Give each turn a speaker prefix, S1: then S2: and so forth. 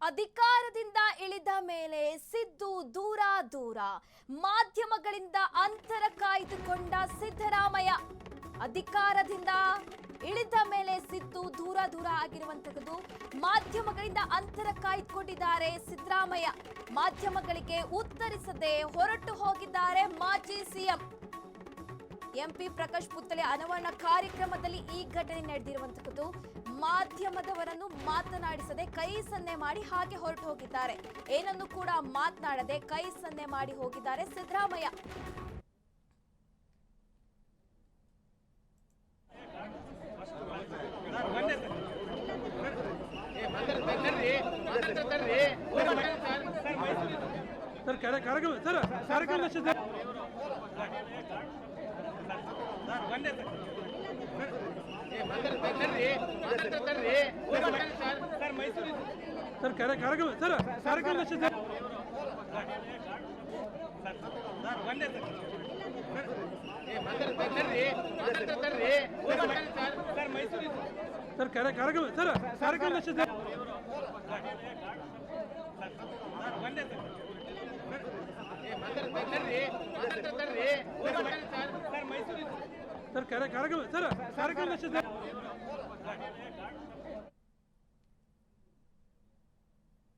S1: ಅಧಿಕಾರದಿಂದ ಇಳಿದ ಮೇಲೆ ಸಿದ್ದು ದೂರ ದೂರ ಮಾಧ್ಯಮಗಳಿಂದ ಅಂತರ ಕಾಯ್ದುಕೊಂಡ ಸಿದ್ದರಾಮಯ್ಯ ಅಧಿಕಾರದಿಂದ ಇಳಿದ ಮೇಲೆ ಸಿದ್ದು ದೂರ ದೂರ ಆಗಿರುವಂತದ್ದು ಮಾಧ್ಯಮಗಳಿಂದ ಅಂತರ ಕಾಯ್ದುಕೊಂಡಿದ್ದಾರೆ ಸಿದ್ದರಾಮಯ್ಯ ಮಾಧ್ಯಮಗಳಿಗೆ ಉತ್ತರಿಸದೆ ಹೊರಟು ಹೋಗಿದ್ದಾರೆ ಮಾಜಿ ಸಿಎಂ ಎಂಪಿ ಪ್ರಕಾಶ್ ಪುತ್ಥಳಿ ಅನಾವರಣ ಕಾರ್ಯಕ್ರಮದಲ್ಲಿ ಈ ಘಟನೆ ನಡೆದಿರುವಂತದ್ದು ಮಾಧ್ಯಮದವರನ್ನು ಮಾತನಾಡಿಸದೆ ಕೈ ಸನ್ನೆ ಮಾಡಿ ಹಾಗೆ ಹೊರಟು ಹೋಗಿದ್ದಾರೆ ಏನನ್ನು ಕೂಡ ಮಾತನಾಡದೆ ಕೈ ಸನ್ನೆ ಮಾಡಿ ಹೋಗಿದ್ದಾರೆ ಸಿದ್ದರಾಮಯ್ಯ